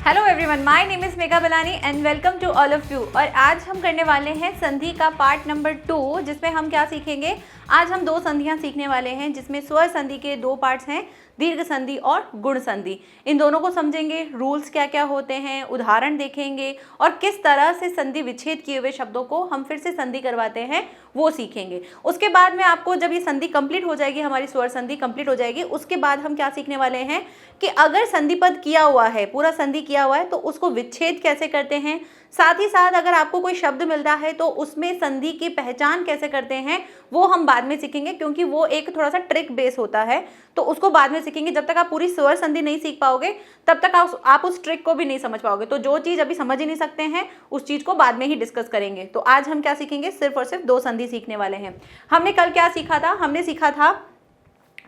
Hello everyone, my name is Megha Balani and welcome to all of you. और आज हम करने वाले हैं संधि का पार्ट नंबर 2, जिसमें हम क्या सीखेंगे। आज हम 2 संधियां सीखने वाले हैं, जिसमें स्वर संधि के 2 पार्ट्स हैं, दीर्घ संधि और गुण संधि। इन दोनों को समझेंगे, रूल्स क्या क्या होते हैं, उदाहरण देखेंगे और किस तरह से संधि विच्छेद किए हुए शब्दों को हम फिर से संधि करवाते हैं वो सीखेंगे। उसके बाद में आपको जब ये संधि कंप्लीट हो जाएगी, हमारी स्वर संधि कंप्लीट हो जाएगी, उसके बाद हम क्या सीखने वाले हैं कि अगर संधि पद किया हुआ है, पूरा संधि किया हुआ है, तो उसको विच्छेद कैसे करते हैं। साथ ही साथ अगर आपको कोई शब्द मिलता है तो उसमें संधि की पहचान कैसे करते हैं वो हम बाद में सीखेंगे, क्योंकि वो एक थोड़ा सा ट्रिक बेस होता है, तो उसको बाद में सीखेंगे। जब तक आप पूरी स्वर संधि नहीं सीख पाओगे तब तक आप उस ट्रिक को भी नहीं समझ पाओगे। तो जो चीज़ अभी समझ ही नहीं सकते हैं उस चीज़ को बाद में ही डिस्कस करेंगे। तो आज हम क्या सीखेंगे, सिर्फ और सिर्फ 2 संधि सीखने वाले हैं। हमने कल क्या सीखा था, हमने सीखा था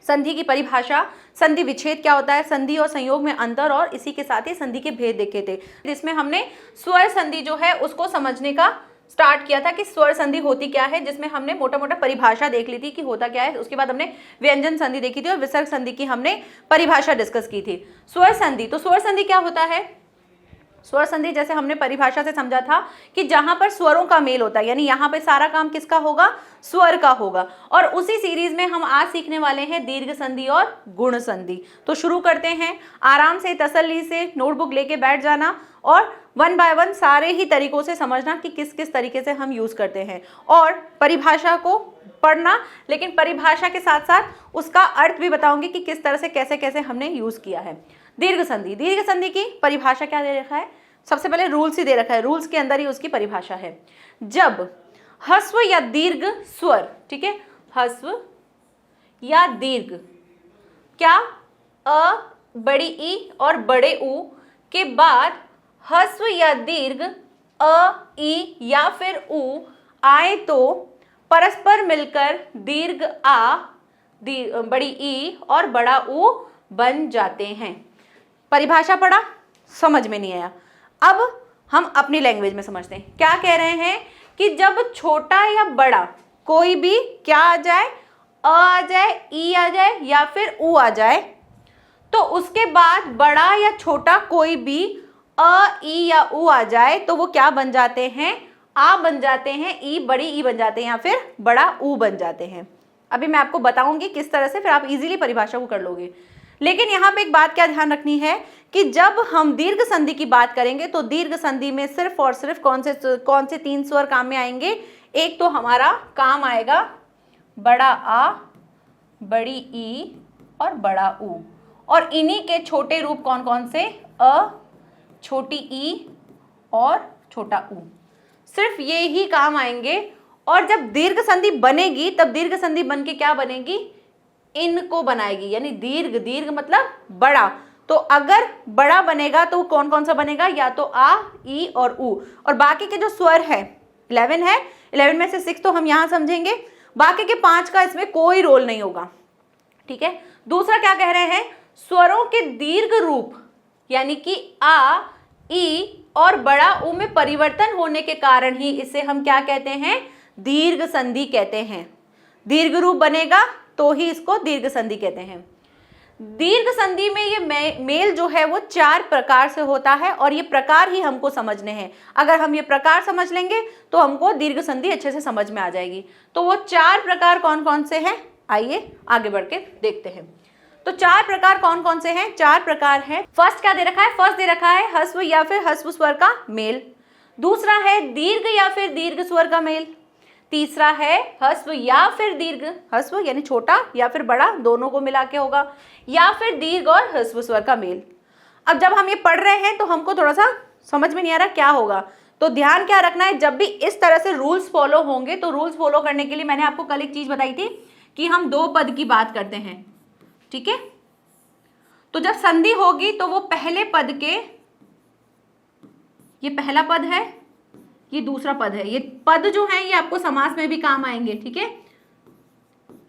संधि की परिभाषा, संधि विच्छेद क्या होता है, संधि और संयोग में अंतर, और इसी के साथ ही संधि के भेद देखे थे। जिसमें हमने स्वर संधि जो है उसको समझने का स्टार्ट किया था कि स्वर संधि होती क्या है, जिसमें हमने मोटा मोटा परिभाषा देख ली थी कि होता क्या है। उसके बाद हमने व्यंजन संधि देखी थी और विसर्ग संधि की हमने परिभाषा डिस्कस की थी। स्वर संधि, तो स्वर संधि क्या होता है। स्वर संधि जैसे हमने परिभाषा से समझा था कि जहां पर स्वरों का मेल होता है, यानी यहाँ पे सारा काम किसका होगा, स्वर का होगा। और उसी सीरीज में हम आज सीखने वाले हैं दीर्घ संधि और गुण संधि। तो शुरू करते हैं, आराम से तसल्ली से नोटबुक लेके बैठ जाना और 1 बाय 1 सारे ही तरीकों से समझना कि किस किस तरीके से हम यूज करते हैं, और परिभाषा को पढ़ना, लेकिन परिभाषा के साथ साथ उसका अर्थ भी बताऊंगी कि किस तरह से कैसे कैसे हमने यूज किया है। दीर्घ संधि, दीर्घ संधि की परिभाषा क्या दे रखा है, सबसे पहले रूल्स ही दे रखा है, रूल्स के अंदर ही उसकी परिभाषा है। जब ह्रस्व या दीर्घ स्वर, ठीक है, ह्रस्व या दीर्घ, क्या अ, बड़ी ई और बड़े ऊ के बाद ह्रस्व या दीर्घ अ, ई या फिर ऊ आए तो परस्पर मिलकर दीर्घ आ, बड़ी ई और बड़ा ऊ बन जाते हैं। परिभाषा पढ़ा, समझ में नहीं आया, अब हम अपनी लैंग्वेज में समझते हैं। क्या कह रहे हैं कि जब छोटा या बड़ा कोई भी क्या आ जाए, अ आ जाए, ई आ जाए या फिर ऊ आ जाए, तो उसके बाद बड़ा या छोटा कोई भी अ, ई या ऊ आ जाए तो वो क्या बन जाते हैं, आ बन जाते हैं, ई बड़ी ई बन जाते हैं या फिर बड़ा ऊ बन जाते हैं। अभी मैं आपको बताऊंगी किस तरह से, फिर आप इजीली परिभाषा को कर लोगे। लेकिन यहाँ पे एक बात क्या ध्यान रखनी है कि जब हम दीर्घ संधि की बात करेंगे तो दीर्घ संधि में सिर्फ और सिर्फ कौन से 3 स्वर काम में आएंगे। एक तो हमारा काम आएगा बड़ा आ, बड़ी ई और बड़ा ऊ, और इन्हीं के छोटे रूप कौन कौन से, अ, छोटी ई और छोटा ऊ, सिर्फ ये ही काम आएंगे। और जब दीर्घ संधि बनेगी तब दीर्घ संधि बन के क्या बनेगी, इनको बनाएगी, यानी दीर्घ, दीर्घ मतलब बड़ा। तो अगर बड़ा बनेगा तो कौन कौन सा बनेगा, या तो आ, ई और ऊ, और बाकी के जो स्वर है 11 है, 11 में से 6 तो हम यहां समझेंगे, बाकी के 5 का इसमें कोई रोल नहीं होगा, ठीक है। दूसरा क्या कह रहे हैं, स्वरों के दीर्घ रूप यानी कि आ, ई और बड़ा ऊ में परिवर्तन होने के कारण ही इसे हम क्या कहते हैं, दीर्घ संधि कहते हैं। दीर्घ रूप बनेगा तो ही इसको दीर्घ संधि कहते हैं। दीर्घ संधि में ये मेल जो है वो 4 प्रकार से होता है, और ये प्रकार ही हमको समझने हैं। अगर हम ये प्रकार समझ लेंगे तो हमको दीर्घ संधि अच्छे से समझ में आ जाएगी। तो वो 4 प्रकार कौन कौन से हैं, आइए आगे बढ़ के देखते हैं। तो 4 प्रकार कौन कौन से हैं, 4 प्रकार हैं। फर्स्ट क्या दे रखा है, फर्स्ट दे रखा है ह्रस्व या फिर ह्रस्व स्वर का मेल। दूसरा है दीर्घ या फिर दीर्घ स्वर का मेल। तीसरा है ह्रस्व या फिर दीर्घ, ह्रस्व यानी छोटा या फिर बड़ा दोनों को मिला के होगा, या फिर दीर्घ और ह्रस्व स्वर का मेल। अब जब हम ये पढ़ रहे हैं तो हमको थोड़ा सा समझ में नहीं आ रहा क्या होगा, तो ध्यान क्या रखना है, जब भी इस तरह से रूल्स फॉलो होंगे, तो रूल्स फॉलो करने के लिए मैंने आपको कल एक चीज बताई थी कि हम 2 पद की बात करते हैं, ठीक है। तो जब संधि होगी तो वो पहले पद के, ये पहला पद है, ये दूसरा पद है, ये पद जो है ये आपको समास में भी काम आएंगे, ठीक है।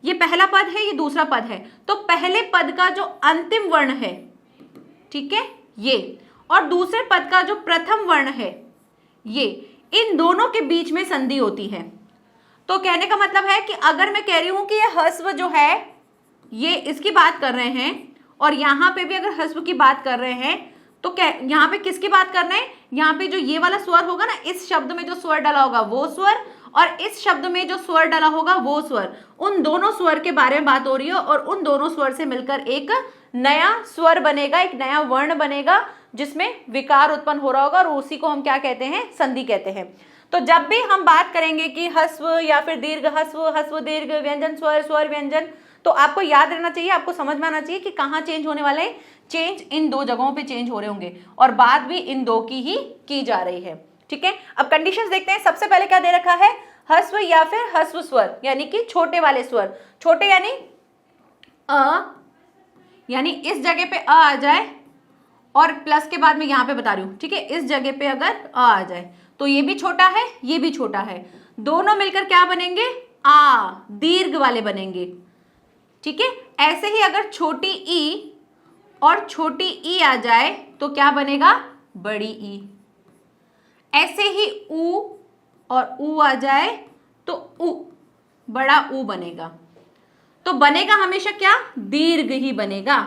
ये पहला पद है, ये दूसरा पद है, तो पहले पद का जो अंतिम वर्ण है, ठीक है, ये, और दूसरे पद का जो प्रथम वर्ण है ये, इन दोनों के बीच में संधि होती है। तो कहने का मतलब है कि अगर मैं कह रही हूं कि ये ह्रस्व जो है ये इसकी बात कर रहे हैं, और यहां पे भी अगर ह्रस्व की बात कर रहे हैं, तो क्या यहाँ पे किसकी बात करना है, यहाँ पे जो ये वाला स्वर होगा ना, इस शब्द में जो स्वर डाला होगा वो स्वर, और इस शब्द में जो स्वर डाला होगा वो स्वर, उन दोनों स्वर के बारे में बात हो रही है। और उन दोनों स्वर से मिलकर एक नया स्वर बनेगा, एक नया वर्ण बनेगा जिसमें विकार उत्पन्न हो रहा होगा, और उसी को हम क्या कहते हैं, संधि कहते हैं। तो जब भी हम बात करेंगे कि ह्रस्व या फिर दीर्घ ह्रस्व, ह्रस्व दीर्घ, व्यंजन स्वर, स्वर व्यंजन, तो आपको याद रहना चाहिए, आपको समझ में आना चाहिए कि कहाँ चेंज होने वाला है। चेंज इन दो जगहों पे चेंज हो रहे होंगे और बात भी इन दो की ही की जा रही है। ठीक है, अब कंडीशंस देखते हैं। सबसे पहले क्या दे रखा है, ह्रस्व या फिर ह्रस्व स्वर, यानी कि छोटे वाले स्वर। छोटे यानी अ, यानी इस जगह पे अ आ जाए और प्लस के बाद में यहाँ पे बता रही हूँ, ठीक है, इस जगह पे अगर अ आ जाए तो ये भी छोटा है, ये भी छोटा है, दोनों मिलकर क्या बनेंगे, आ, दीर्घ वाले बनेंगे। ठीक है, ऐसे ही अगर छोटी ई और छोटी ई आ जाए तो क्या बनेगा, बड़ी ई। ऐसे ही ऊ और ऊ आ जाए तो ऊ, बड़ा ऊ बनेगा। तो बनेगा हमेशा क्या, दीर्घ ही बनेगा।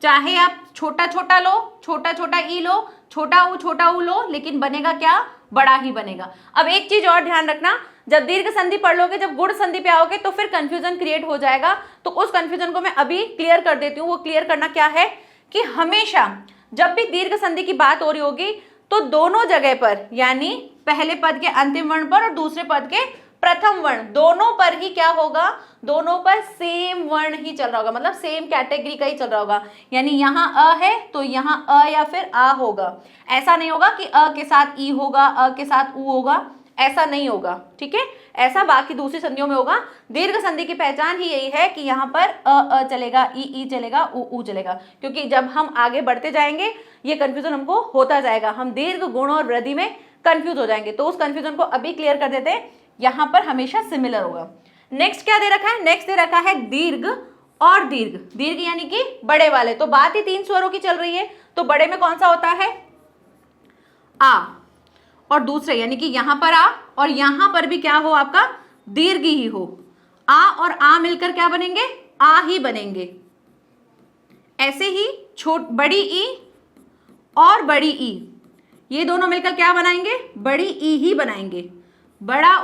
चाहे आप छोटा छोटा लो, छोटा छोटा ई लो, छोटा ऊ लो, लेकिन बनेगा क्या, बड़ा ही बनेगा। अब एक चीज और ध्यान रखना, जब दीर्घ संधि पढ़ लोगे, जब गुण संधि पे आओगे तो फिर कंफ्यूजन क्रिएट हो जाएगा। तो उस कंफ्यूजन को मैं अभी क्लियर कर देती हूँ। वो क्लियर करना क्या है कि हमेशा जब भी दीर्घ संधि की बात हो रही होगी तो दोनों जगह पर, यानी पहले पद के अंतिम वर्ण पर और दूसरे पद के प्रथम वर्ण, दोनों पर ही क्या होगा, दोनों पर सेम वर्ण ही चल रहा होगा, मतलब सेम कैटेगरी का ही चल रहा होगा। यानी यहाँ अ है तो यहाँ अ या फिर आ होगा। ऐसा नहीं होगा कि अ के साथ ई होगा, अ के साथ ऊ होगा, ऐसा नहीं होगा। ठीक है, ऐसा बाकी दूसरी संधियों में होगा। दीर्घ संधि की पहचान ही यही है कि यहाँ पर अ चलेगा, ई चलेगा, ऊ चलेगा, क्योंकि जब हम आगे बढ़ते जाएंगे ये कंफ्यूजन हमको होता जाएगा, हम दीर्घ, गुण और वृद्धि में कंफ्यूज हो जाएंगे। तो उस कंफ्यूजन को अभी क्लियर कर देते हैं, यहाँ पर हमेशा सिमिलर होगा। नेक्स्ट क्या दे रखा है, नेक्स्ट दे रखा है दीर्घ और दीर्घ। दीर्घ यानी कि बड़े वाले, तो बात ही तीन स्वरों की चल रही है, तो बड़े में कौन सा होता है, आ, और दूसरे यानी कि यहां पर आ और यहां पर भी क्या हो, आपका दीर्घ ही हो। आ और आ मिलकर क्या बनेंगे, आ ही बनेंगे। ऐसे ही बड़ी ई और बड़ी ई, ये दोनों मिलकर क्या बनाएंगे, बड़ी ई ही बनाएंगे। बड़ा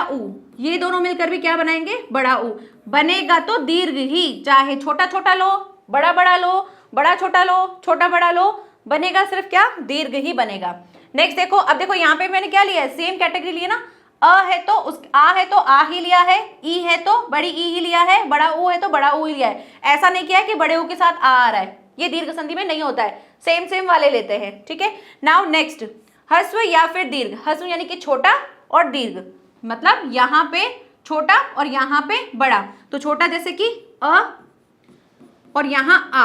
ऊ, ये दोनों मिलकर भी क्या बनाएंगे, बड़ा ऊ। बनेगा तो दीर्घ ही, चाहे छोटा छोटा लो, बड़ा बड़ा लो, बड़ा छोटा लो, छोटा बड़ा लो, बनेगा सिर्फ क्या, दीर्घ ही बनेगा। नेक्स्ट देखो, अब देखो यहाँ पे मैंने क्या लिया है, सेम कैटेगरी लिया ना, अ है तो आ है तो आ ही लिया है, ई है तो बड़ी ई ही लिया है, बड़ा ऊ है तो बड़ा ऊ ही लिया है। ऐसा नहीं किया कि बड़े ऊ के साथ आ रहा है, ये दीर्घ संधि में नहीं होता है, सेम सेम वाले लेते हैं। ठीक है, नाउ नेक्स्ट ह्रस्व या फिर दीर्घ। ह्रस्व यानी कि छोटा और दीर्घ मतलब यहाँ पे छोटा और यहाँ पे बड़ा। तो छोटा जैसे कि अ और यहाँ आ,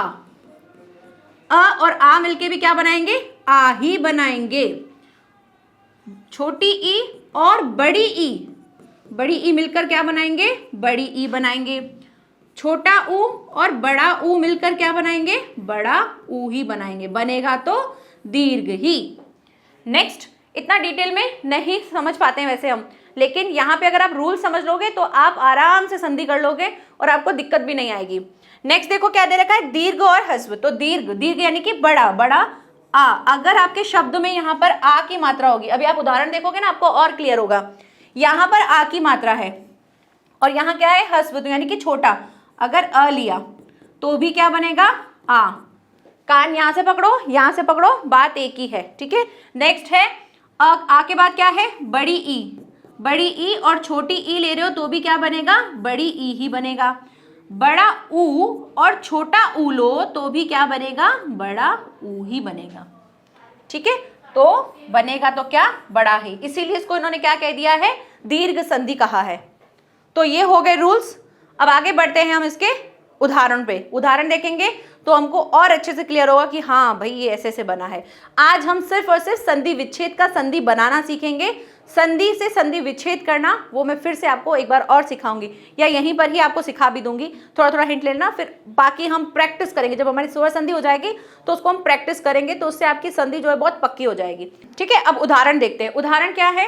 अ और आ मिलके भी क्या बनाएंगे, आ ही बनाएंगे। छोटी ई और बड़ी ई मिलकर क्या बनाएंगे, बड़ी ई बनाएंगे। छोटा ऊ और बड़ा ऊ मिलकर क्या बनाएंगे, बड़ा ऊ ही बनाएंगे। बनेगा तो दीर्घ ही। नेक्स्ट, इतना डिटेल में नहीं समझ पाते हैं वैसे हम, लेकिन यहाँ पे अगर आप रूल समझ लोगे तो आप आराम से संधि कर लोगे और आपको दिक्कत भी नहीं आएगी। नेक्स्ट देखो क्या दे रखा है, दीर्घ और ह्रस्व। तो दीर्घ यानी कि बड़ा आ। अगर आपके शब्द में यहाँ पर आ की मात्रा होगी, अभी आप उदाहरण देखोगे ना आपको और क्लियर होगा। यहाँ पर आ की मात्रा है और यहाँ क्या है, ह्रस्व, तो यानी कि छोटा। अगर अ लिया तो भी क्या बनेगा, आ। कान यहाँ से पकड़ो, यहाँ से पकड़ो, बात एक ही है। ठीक है, नेक्स्ट है आ के बाद क्या है, बड़ी ई और छोटी ई ले रहे हो तो भी क्या बनेगा, बड़ी ई ही बनेगा। बड़ा ऊ और छोटा ऊ लो तो भी क्या बनेगा, बड़ा ऊ ही बनेगा। ठीक है, तो बनेगा तो क्या, बड़ा ही, इसीलिए इसको इन्होंने क्या कह दिया है, दीर्घ संधि कहा है। तो ये हो गए रूल्स। अब आगे बढ़ते हैं हम इसके उदाहरण पे। उदाहरण देखेंगे तो हमको और अच्छे से क्लियर होगा कि हाँ भाई ये ऐसे से बना है। आज हम सिर्फ और सिर्फ संधि विच्छेद का संधि बनाना सीखेंगे। संधि से संधि विच्छेद करना वो मैं फिर से आपको एक बार और सिखाऊंगी, या यहीं पर ही आपको सिखा भी दूंगी। थोड़ा थोड़ा हिंट लेना, फिर बाकी हम प्रैक्टिस करेंगे। जब हमारी स्वर संधि हो जाएगी तो उसको हम प्रैक्टिस करेंगे, तो उससे आपकी संधि जो है बहुत पक्की हो जाएगी। ठीक है, अब उदाहरण देखते हैं। उदाहरण क्या है,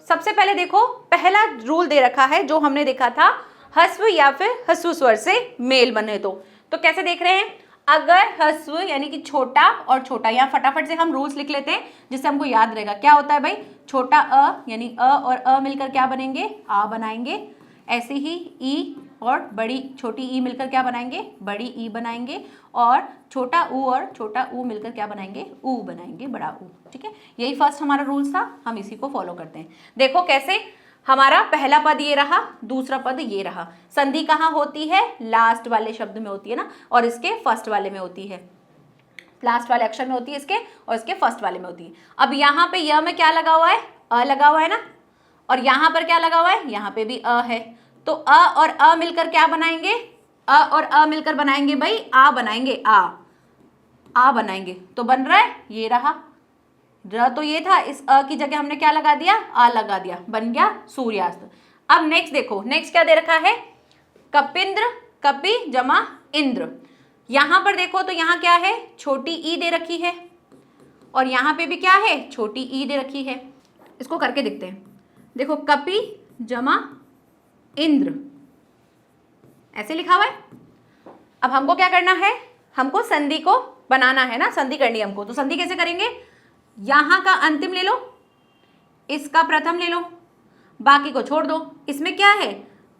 सबसे पहले देखो पहला रूल दे रखा है जो हमने देखा था, ह्रस्व या फिर ह्रस्व स्वर से मेल बने तो कैसे देख रहे हैं। अगर ह्रस्व यानी कि छोटा और छोटा, यहाँ फटाफट से हम रूल्स लिख लेते हैं जिससे हमको याद रहेगा। क्या होता है भाई, छोटा अ यानी अ और अ मिलकर क्या बनेंगे, आ बनाएंगे। ऐसे ही ई और बड़ी छोटी ई मिलकर क्या बनाएंगे, बड़ी ई बनाएंगे। और छोटा ऊ और छोटा ऊ मिलकर क्या बनाएंगे, ऊ बनाएंगे, बड़ा ऊ। ठीक है, यही फर्स्ट हमारा रूल्स था, हम इसी को फॉलो करते हैं। देखो कैसे, हमारा पहला पद ये रहा, दूसरा पद ये रहा। संधि कहाँ होती है, लास्ट वाले शब्द में होती है ना, और इसके फर्स्ट वाले में होती है, लास्ट वाले अक्षर में होती है इसके, और इसके फर्स्ट वाले में होती है। अब यहाँ पे य में क्या लगा हुआ है, अ लगा हुआ है ना, और यहाँ पर क्या लगा हुआ है, यहाँ पे भी अ है। तो अ और अ मिलकर क्या बनाएंगे, अ और अ मिलकर बनाएंगे भाई आ बनाएंगे, आ बनाएंगे। तो बन रहा है ये रहा, र तो ये था, इस अ की जगह हमने क्या लगा दिया, आ लगा दिया, बन गया सूर्यास्त। अब नेक्स्ट देखो, नेक्स्ट क्या दे रखा है, कपिंद्र, कपि जमा इंद्र। यहां पर देखो तो यहाँ क्या है, छोटी ई दे रखी है, और यहाँ पे भी क्या है, छोटी ई दे रखी है। इसको करके देखते हैं। देखो कपि जमा इंद्र ऐसे लिखा हुआ है। अब हमको क्या करना है, हमको संधि को बनाना है ना, संधि करनी है हमको। तो संधि कैसे करेंगे, यहां का अंतिम ले लो, इसका प्रथम ले लो, बाकी को छोड़ दो। इसमें क्या है,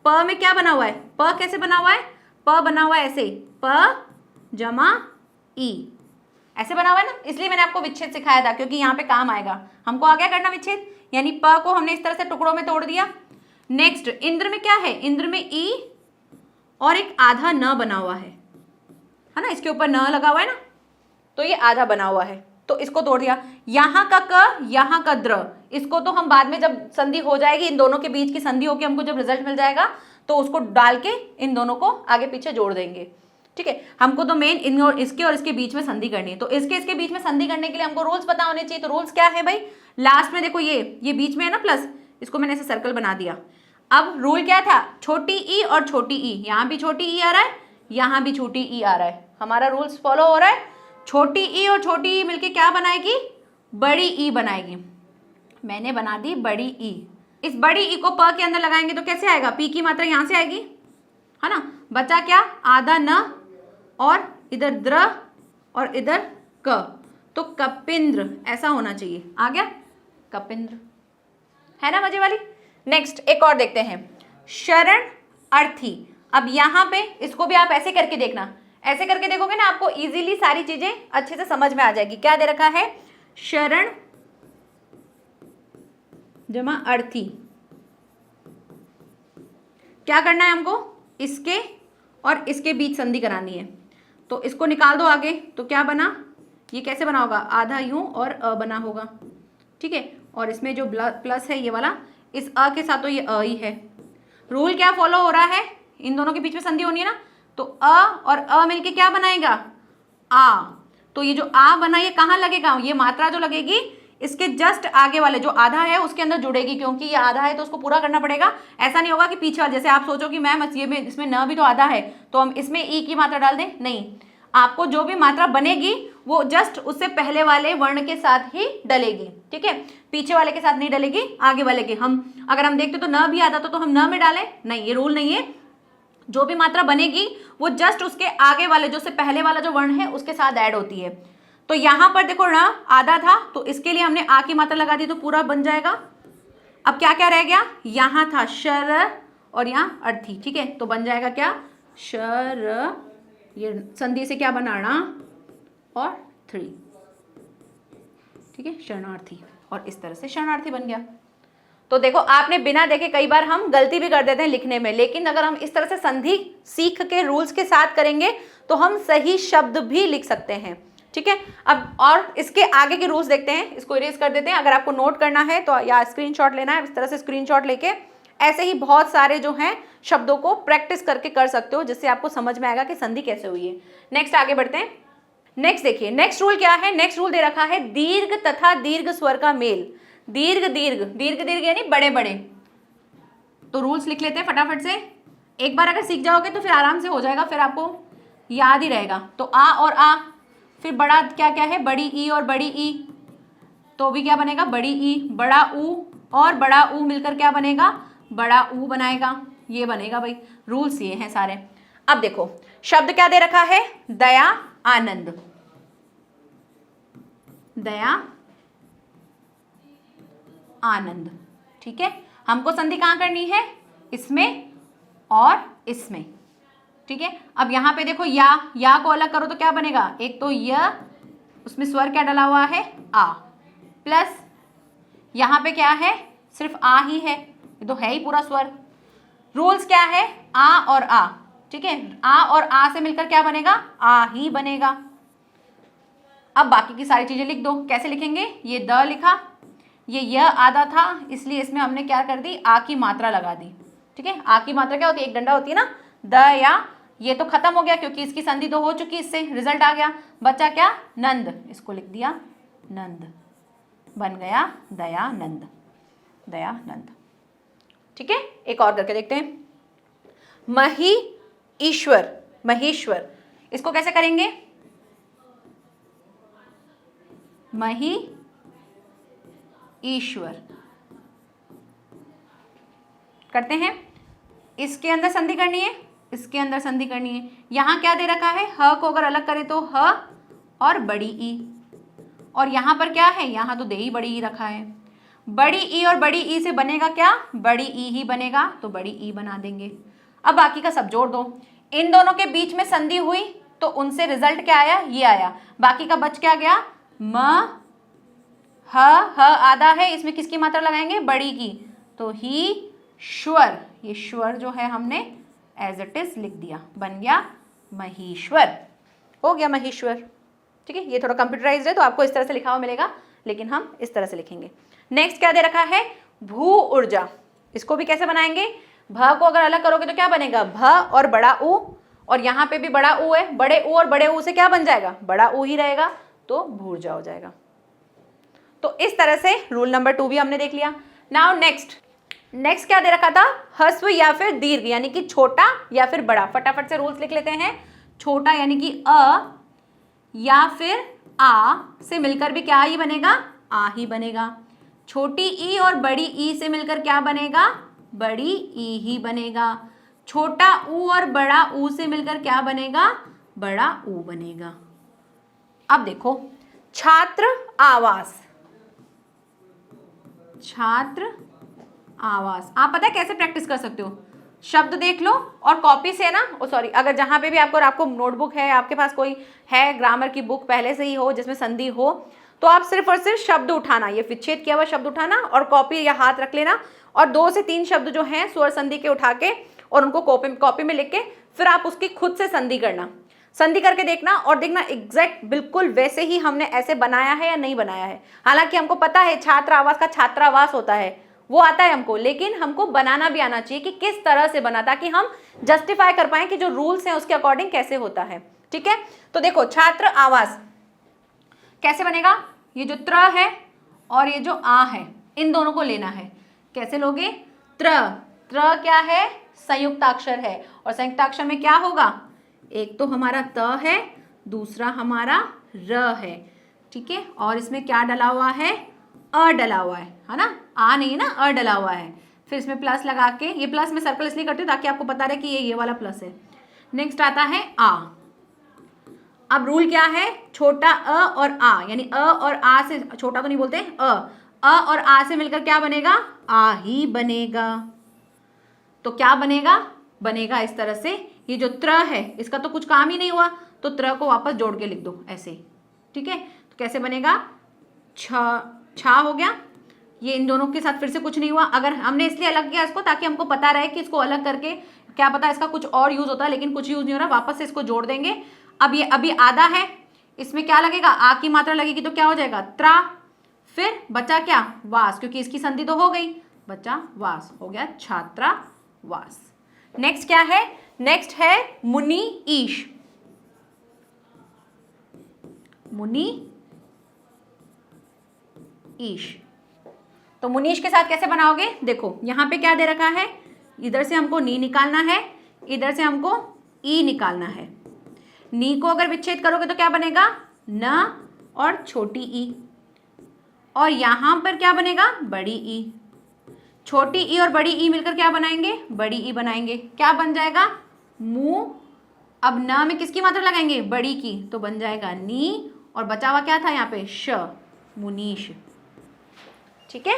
प में क्या बना हुआ है, प कैसे बना हुआ है, प बना हुआ है ऐसे, प जमा ई, ऐसे बना हुआ है ना, इसलिए मैंने आपको विच्छेद सिखाया था, क्योंकि यहाँ पे काम आएगा। हमको आ गया करना विच्छेद, यानी प को हमने इस तरह से टुकड़ों में तोड़ दिया। नेक्स्ट इंद्र में क्या है, इंद्र में ई और एक आधा न बना हुआ है ना, इसके ऊपर न लगा हुआ है ना, तो ये आधा बना हुआ है, तो इसको तोड़ दिया। यहाँ का क, यहाँ का द्र, इसको तो हम बाद में जब संधि हो जाएगी, इन दोनों के बीच की संधि होकर हमको जब रिजल्ट मिल जाएगा तो उसको डाल के इन दोनों को आगे पीछे जोड़ देंगे। ठीक है, हमको तो मेन इन और इसके और इसके बीच में संधि करनी है, तो इसके बीच में संधि करने के लिए हमको रूल्स पता होने चाहिए। तो रूल्स क्या है भाई, लास्ट में देखो ये बीच में है ना प्लस, इसको मैंने ऐसे सर्कल बना दिया। अब रूल क्या था, छोटी ई और छोटी ई, यहाँ भी छोटी ई आ रहा है, यहाँ भी छोटी ई आ रहा है, हमारा रूल्स फॉलो हो रहा है। छोटी ई और छोटी ई मिलके क्या बनाएगी, बड़ी ई बनाएगी। मैंने बना दी बड़ी ई। इस बड़ी ई को प के अंदर लगाएंगे तो कैसे आएगा, पी की मात्रा यहाँ से आएगी, है ना। बचा क्या, आधा न और इधर द्र और इधर क, तो कपिंद्र ऐसा होना चाहिए। आ गया कपिंद्र, है ना मजे वाली। नेक्स्ट एक और देखते हैं, शरण अर्थी। अब यहाँ पे इसको भी आप ऐसे करके देखना, ऐसे करके देखोगे ना आपको इजीली सारी चीजें अच्छे से समझ में आ जाएगी। क्या दे रखा है, शरण जमा अर्थी। क्या करना है हमको, इसके और इसके बीच संधि करानी है, तो इसको निकाल दो आगे, तो क्या बना, ये कैसे बना होगा, आधा यूं और अ बना होगा। ठीक है, और इसमें जो प्लस है ये वाला, इस अ के साथ तो ये अ ही है। रूल क्या फॉलो हो रहा है, इन दोनों के बीच में संधि होनी है ना, तो अ और अ मिलके क्या बनाएगा, आ। तो ये जो आ बना ये कहाँ लगेगा, ये मात्रा जो लगेगी इसके जस्ट आगे वाले जो आधा है उसके अंदर जुड़ेगी, क्योंकि ये आधा है तो उसको पूरा करना पड़ेगा। ऐसा नहीं होगा कि पीछे वाले, जैसे आप सोचो कि मैम ये में इसमें न भी तो आधा है तो हम इसमें ई की मात्रा डाल दें, नहीं, आपको जो भी मात्रा बनेगी वो जस्ट उससे पहले वाले वर्ण के साथ ही डलेगी। ठीक है, पीछे वाले के साथ नहीं डलेगी, आगे वाले के। हम अगर हम देखते तो न भी आता तो हम न में डालें, नहीं, ये रूल नहीं है। जो भी मात्रा बनेगी वो जस्ट उसके आगे वाले जो से पहले वाला जो वर्ण है उसके साथ ऐड होती है। तो यहां पर देखो न आधा था तो इसके लिए हमने आ की मात्रा लगा दी तो पूरा बन जाएगा। अब क्या क्या रह गया, यहां था शर और यहाँ अर्थी। ठीक है, तो बन जाएगा क्या, शर, ये संधि से क्या बनाना और 3। ठीक है, शरणार्थी, और इस तरह से शरणार्थी बन गया। तो देखो आपने बिना देखे, कई बार हम गलती भी कर देते हैं लिखने में, लेकिन अगर हम इस तरह से संधि सीख के रूल्स के साथ करेंगे तो हम सही शब्द भी लिख सकते हैं। ठीक है, अब और इसके आगे के रूल्स देखते हैं, इसको इरेज कर देते हैं। अगर आपको नोट करना है तो या स्क्रीनशॉट लेना है, इस तरह से स्क्रीनशॉट लेके ऐसे ही बहुत सारे जो हैं शब्दों को प्रैक्टिस करके कर सकते हो, जिससे आपको समझ में आएगा कि संधि कैसे हुई है। नेक्स्ट आगे बढ़ते हैं। नेक्स्ट देखिए, नेक्स्ट रूल क्या है, नेक्स्ट रूल दे रखा है दीर्घ तथा दीर्घ स्वर का मेल। दीर्घ दीर्घ, दीर्घ दीर्घ यानी बड़े बड़े। तो रूल्स लिख लेते हैं फटाफट से। एक बार अगर सीख जाओगे तो फिर आराम से हो जाएगा, फिर आपको याद ही रहेगा। तो आ और आ, फिर बड़ा क्या क्या है, बड़ी ई और बड़ी ई, तो भी क्या बनेगा, बड़ी ई। बड़ा ऊ और बड़ा ऊ मिलकर क्या बनेगा, बड़ा ऊ बनाएगा। ये बनेगा भाई, रूल्स ये हैं सारे। अब देखो शब्द क्या दे रखा है, दया आनंद, दया आनंद। ठीक है, हमको संधि कहाँ करनी है, इसमें और इसमें। ठीक है, अब यहाँ पे देखो या को अलग करो तो क्या बनेगा, एक तो य, उसमें स्वर क्या डला हुआ है, आ, प्लस यहाँ पे क्या है, सिर्फ आ ही है, ये तो है ही पूरा स्वर। रूल्स क्या है, आ और आ। ठीक है, आ और आ से मिलकर क्या बनेगा, आ ही बनेगा। अब बाकी की सारी चीजें लिख दो। कैसे लिखेंगे, ये द लिखा, ये य आधा था इसलिए इसमें हमने क्या कर दी, आ की मात्रा लगा दी। ठीक है, आ की मात्रा क्या होती है, एक डंडा होती है ना, द या, ये तो खत्म हो गया क्योंकि इसकी संधि तो हो चुकी, इससे रिजल्ट आ गया, बचा क्या, नंद, इसको लिख दिया नंद, बन गया दयानंद, दयानंद। ठीक है, एक और करके देखते हैं, मही ईश्वर, महेश्वर, इसको कैसे करेंगे, मही ईश्वर करते हैं। इसके अंदर संधि करनी है, इसके अंदर संधि करनी है। यहां क्या दे रखा है, ह को अगर अलग करें तो ह और बड़ी ई, और यहां पर क्या है, यहां तो दे ही बड़ी ई रखा है। बड़ी ई और बड़ी ई से बनेगा क्या, बड़ी ई ही बनेगा, तो बड़ी ई बना देंगे। अब बाकी का सब जोड़ दो, इन दोनों के बीच में संधि हुई तो उनसे रिजल्ट क्या आया, ये आया। बाकी का बच क्या गया, म, ह आधा है, इसमें किसकी मात्रा लगाएंगे, बड़ी की, तो ही श्वर, ये श्वर जो है हमने एज इट इज लिख दिया, बन गया महेश्वर, हो गया महेश्वर। ठीक है, ये थोड़ा कंप्यूटराइज्ड है तो आपको इस तरह से लिखा हुआ मिलेगा, लेकिन हम इस तरह से लिखेंगे। नेक्स्ट क्या दे रखा है, भू ऊर्जा, इसको भी कैसे बनाएंगे, भ को अगर अलग करोगे तो क्या बनेगा, भ और बड़ा ऊ, और यहाँ पे भी बड़ा ऊ है, बड़े ऊ और बड़े ऊ से क्या बन जाएगा, बड़ा ऊ ही रहेगा, तो भूर्जा हो जाएगा। तो इस तरह से रूल नंबर 2 भी हमने देख लिया। नाउ नेक्स्ट क्या दे रखा था, ह्रस्व या फिर दीर्घ, यानी कि छोटा या फिर बड़ा। फटाफट से रूल्स लिख लेते हैं, छोटा यानी कि अ या फिर आ से मिलकर भी क्या ही बनेगा, आ ही बनेगा। छोटी ई और बड़ी ई से मिलकर क्या बनेगा, बड़ी ई ही बनेगा। छोटा ऊ और बड़ा ऊ से मिलकर क्या बनेगा, बड़ा ऊ बनेगा। अब देखो, छात्र आवास, छात्र आवास, आप पता है कैसे प्रैक्टिस कर सकते हो, शब्द देख लो और कॉपी से ना, सॉरी, अगर जहां पे भी आपको नोटबुक है, आपके पास कोई है ग्रामर की बुक पहले से ही हो जिसमें संधि हो, तो आप सिर्फ और सिर्फ शब्द उठाना, ये विच्छेद किया हुआ शब्द उठाना और कॉपी या हाथ रख लेना, और 2 से 3 शब्द जो हैं स्वर संधि के उठा के और उनको कॉपी में लिख के फिर आप उसकी खुद से संधि करना, संधि करके देखना और देखना एग्जैक्ट बिल्कुल वैसे ही हमने ऐसे बनाया है या नहीं बनाया है। हालांकि हमको पता है छात्र आवास का छात्रावास होता है, वो आता है हमको, लेकिन हमको बनाना भी आना चाहिए कि किस तरह से बना, ताकि हम जस्टिफाई कर पाए कि जो रूल्स हैं उसके अकॉर्डिंग कैसे होता है। ठीक है, तो देखो छात्र आवास कैसे बनेगा, ये जो त्र है और ये जो आ है, इन दोनों को लेना है। कैसे लोगे, त्र क्या है, संयुक्ताक्षर है, और संयुक्ताक्षर में क्या होगा, एक तो हमारा त है, दूसरा हमारा र है। ठीक है, और इसमें क्या डला हुआ है, अ डला हुआ है ना, आ नहीं है ना, अ डला हुआ है। फिर इसमें प्लस लगा के, ये प्लस में सर्कल इसलिए करती हूँ ताकि आपको पता रहे कि ये वाला प्लस है। नेक्स्ट आता है आ। अब रूल क्या है, छोटा अ और आ, यानी अ और आ से, छोटा तो नहीं बोलते, अ और आ से मिलकर क्या बनेगा, आ ही बनेगा। तो क्या बनेगा इस तरह से, ये जो त्र है इसका तो कुछ काम ही नहीं हुआ, तो त्र को वापस जोड़ के लिख दो ऐसे। ठीक है, तो कैसे बनेगा, छा हो गया, ये इन दोनों के साथ फिर से कुछ नहीं हुआ। अगर हमने इसलिए अलग किया इसको ताकि हमको पता रहे कि इसको अलग करके क्या पता इसका कुछ और यूज होता है, लेकिन कुछ यूज नहीं हो रहा, वापस से इसको जोड़ देंगे। अब ये अभी आधा है, इसमें क्या लगेगा, आ की मात्रा लगेगी, तो क्या हो जाएगा, त्रा, फिर बचा क्या, वास, क्योंकि इसकी संधि तो हो गई, बचा वास, हो गया छात्रावास। नेक्स्ट क्या है, नेक्स्ट है मुनि ईश, मुनि ईश। तो मुनीश के साथ कैसे बनाओगे, देखो यहां पे क्या दे रखा है, इधर से हमको नी निकालना है, इधर से हमको ई निकालना है। नी को अगर विच्छेद करोगे तो क्या बनेगा, न और छोटी ई, और यहां पर क्या बनेगा, बड़ी ई। छोटी ई और बड़ी ई मिलकर क्या बनाएंगे, बड़ी ई बनाएंगे, क्या बन जाएगा, मु अब न में किसकी मात्रा लगाएंगे, बड़ी की, तो बन जाएगा नी, और बचा हुआ क्या था यहाँ पे, श, मुनीश। ठीक है,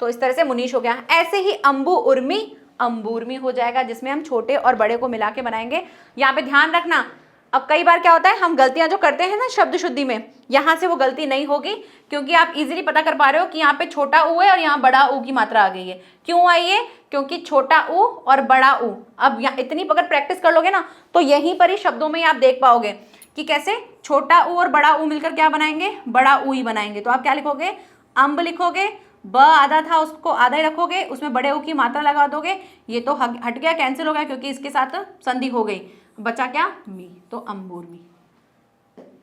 तो इस तरह से मुनीश हो गया। ऐसे ही अंबु उर्मी, अंबुर्मी हो जाएगा, जिसमें हम छोटे और बड़े को मिला के बनाएंगे। यहाँ पे ध्यान रखना, अब कई बार क्या होता है, हम गलतियां जो करते हैं ना शब्द शुद्धि में, यहाँ से वो गलती नहीं होगी, क्योंकि आप इजीली पता कर पा रहे हो कि यहाँ पे छोटा ऊ है और यहाँ बड़ा ऊ की मात्रा आ गई है। क्यों आई है, क्योंकि छोटा ऊ और बड़ा ऊ, अब यहाँ इतनी अगर प्रैक्टिस कर लोगे ना तो यहीं पर ही शब्दों में आप देख पाओगे कि कैसे छोटा ऊ और बड़ा ऊ मिलकर क्या बनाएंगे, बड़ा ऊ ही बनाएंगे। तो आप क्या लिखोगे, अम्ब लिखोगे, ब आधा था उसको आधा ही रखोगे, उसमें बड़े ऊ की मात्रा लगा दोगे, ये तो हट गया, कैंसिल हो गया, क्योंकि इसके साथ संधि हो गई, बचा क्या, मी, तो अंबुर्मी।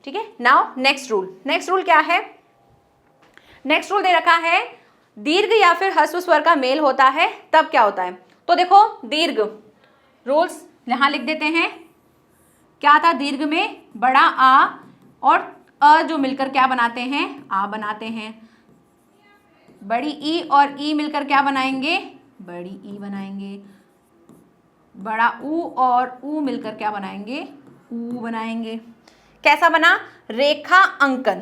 ठीक है, now next rule. Next rule क्या है, नेक्स्ट रूल दे रखा है, दीर्घ या फिर ह्रस्व स्वर का मेल होता है तब क्या होता है। तो देखो दीर्घ रूल्स यहां लिख देते हैं। क्या था, दीर्घ में बड़ा आ और अ जो मिलकर क्या बनाते हैं, आ बनाते हैं। बड़ी ई और ई मिलकर क्या बनाएंगे, बड़ी ई बनाएंगे। बड़ा ऊ और ऊ मिलकर क्या बनाएंगे, ऊ बनाएंगे। कैसा बना, रेखा अंकन।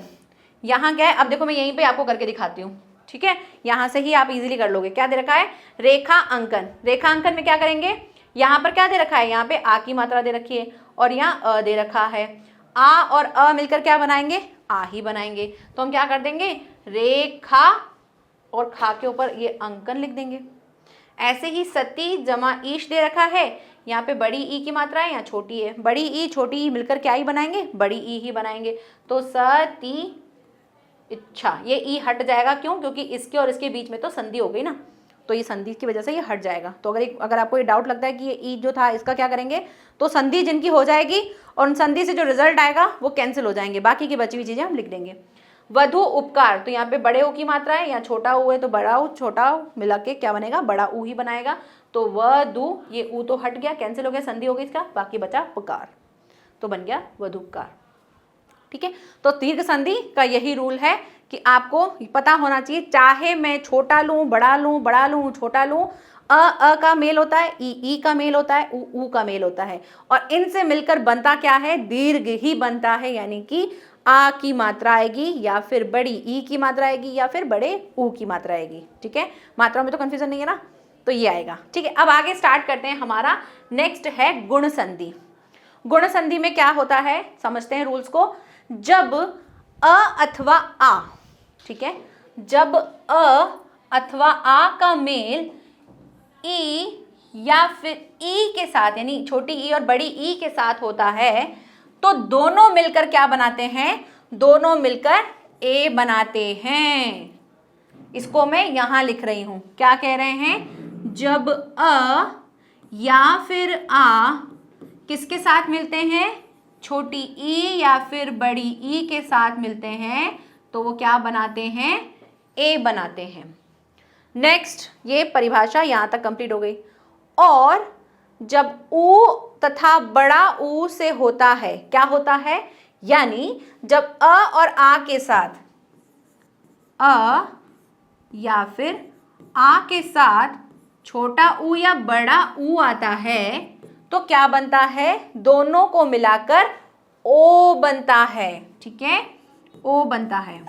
यहाँ क्या है, अब देखो मैं यहीं पे आपको करके दिखाती हूँ। ठीक है, यहाँ से ही आप इजीली कर लोगे। क्या दे रखा है, रेखा अंकन। रेखा अंकन में क्या करेंगे, यहाँ पर क्या दे रखा है, यहाँ पे आ की मात्रा दे रखी है और यहाँ अ दे रखा है। आ और अ मिलकर क्या बनाएंगे, आ ही बनाएंगे। तो हम क्या कर देंगे, रेखा और खा के ऊपर ये अंकन लिख देंगे। ऐसे ही सती जमा ईश दे रखा है, यहाँ पे बड़ी ई की मात्रा है, यहाँ छोटी है। बड़ी ई छोटी ई मिलकर क्या ही बनाएंगे, बड़ी ई ही बनाएंगे। तो सती इच्छा, ये ई हट जाएगा, क्यों, क्योंकि इसके और इसके बीच में तो संधि हो गई ना, तो ये संधि की वजह से ये हट जाएगा। तो अगर आपको ये डाउट लगता है कि ये ई जो था इसका क्या करेंगे, तो संधि जिनकी हो जाएगी और उन संधि से जो रिजल्ट आएगा वो कैंसिल हो जाएंगे, बाकी की बची हुई चीजें हम लिख देंगे। वधु उपकार, तो यहाँ पे बड़े ऊ की मात्रा है, यहाँ छोटा ऊ है, तो बड़ा ऊ छोटा ऊ मिला के क्या बनेगा, बड़ा ऊ ही बनाएगा। तो वधु, ये ऊ तो हट गया, कैंसिल हो गया, संधि हो गई इसका, बाकी बचा उपकार, तो बन गया वधुपकार। ठीक है, तो दीर्घ संधि का यही रूल है कि आपको पता होना चाहिए, चाहे मैं छोटा लूं बड़ा लूं, बड़ा लूं छोटा लूं, अ का मेल होता है, ई का मेल होता है, ऊ का मेल होता है, और इनसे मिलकर बनता क्या है, दीर्घ ही बनता है। यानी कि आ की मात्रा आएगी या फिर बड़ी ई की मात्रा आएगी या फिर बड़े ऊ की मात्रा आएगी। ठीक है, मात्रा में तो कंफ्यूजन नहीं है ना, तो ये आएगा। ठीक है, अब आगे स्टार्ट करते हैं। हमारा नेक्स्ट है गुण संधि। गुण संधि में क्या होता है, समझते हैं रूल्स को। जब अ अथवा आ, ठीक है, जब अ अथवा आ का मेल ई या फिर ई के साथ, यानी छोटी ई और बड़ी ई के साथ होता है, तो दोनों मिलकर क्या बनाते हैं, दोनों मिलकर ए बनाते हैं। इसको मैं यहां लिख रही हूं, क्या कह रहे हैं, जब अ या फिर आ किसके साथ मिलते हैं, छोटी ई या फिर बड़ी ई के साथ मिलते हैं, तो वो क्या बनाते हैं, ए बनाते हैं। नेक्स्ट, ये परिभाषा यहां तक कंप्लीट हो गई। और जब ऊ तथा बड़ा ऊ से होता है, क्या होता है, यानी जब अ और आ के साथ, अ या फिर आ के साथ छोटा ऊ या बड़ा ऊ आता है, तो क्या बनता है, दोनों को मिलाकर ओ बनता है। ठीक है, ओ बनता है।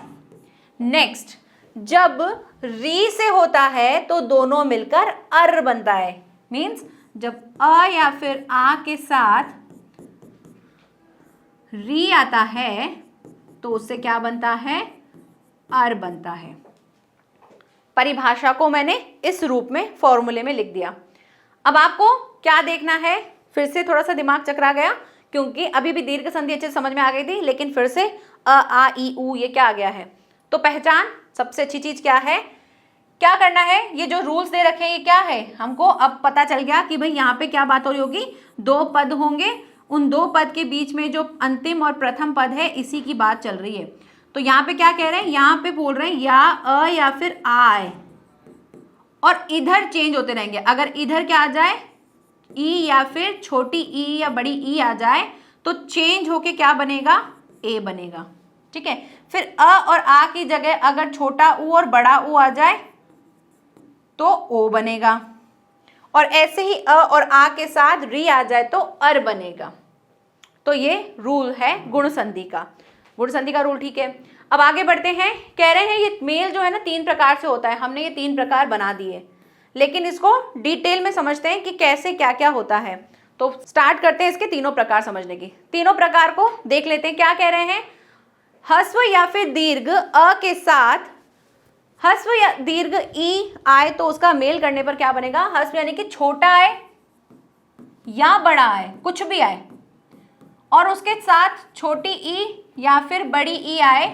नेक्स्ट, जब री से होता है तो दोनों मिलकर अर बनता है। मीन्स जब अ या फिर आ के साथ री आता है तो उससे क्या बनता है, अर बनता है। परिभाषा को मैंने इस रूप में फॉर्मूले में लिख दिया। अब आपको क्या देखना है, फिर से थोड़ा सा दिमाग चकरा गया, क्योंकि अभी भी दीर्घ संधि अच्छे समझ में आ गई थी, लेकिन फिर से अ आ ई ऊ ये क्या आ गया है। तो पहचान सबसे अच्छी चीज क्या है, क्या करना है, ये जो रूल्स दे रखे हैं ये क्या है, हमको अब पता चल गया कि भाई यहाँ पे क्या बात हो रही होगी, दो पद होंगे, उन दो पद के बीच में जो अंतिम और प्रथम पद है इसी की बात चल रही है। तो यहाँ पे क्या कह रहे हैं, यहाँ पे बोल रहे हैं या अ या फिर आ आए, और इधर चेंज होते रहेंगे। अगर इधर क्या आ जाए, ई या फिर छोटी ई या बड़ी ई आ जाए, तो चेंज होके क्या बनेगा, ए बनेगा। ठीक है, फिर अ और आ की जगह अगर छोटा ऊ और बड़ा ऊ आ जाए तो ओ बनेगा, और ऐसे ही अ और आ के साथ री आ जाए तो अर बनेगा। तो ये रूल है गुण संधि का, गुण संधि का रूल। ठीक है, अब आगे बढ़ते हैं। कह रहे हैं ये मेल जो है ना 3 प्रकार से होता है, हमने ये 3 प्रकार बना दिए, लेकिन इसको डिटेल में समझते हैं कि कैसे क्या क्या होता है। तो स्टार्ट करते हैं इसके तीनों प्रकार समझने की। तीनों प्रकार को देख लेते हैं। क्या कह रहे हैं, ह्रस्व या फिर दीर्घ अ के साथ ह्रस्व या दीर्घ ई आए तो उसका मेल करने पर क्या बनेगा, ह्रस्व यानी कि छोटा आए या बड़ा आए, कुछ भी आए, और उसके साथ छोटी ई या फिर बड़ी ई आए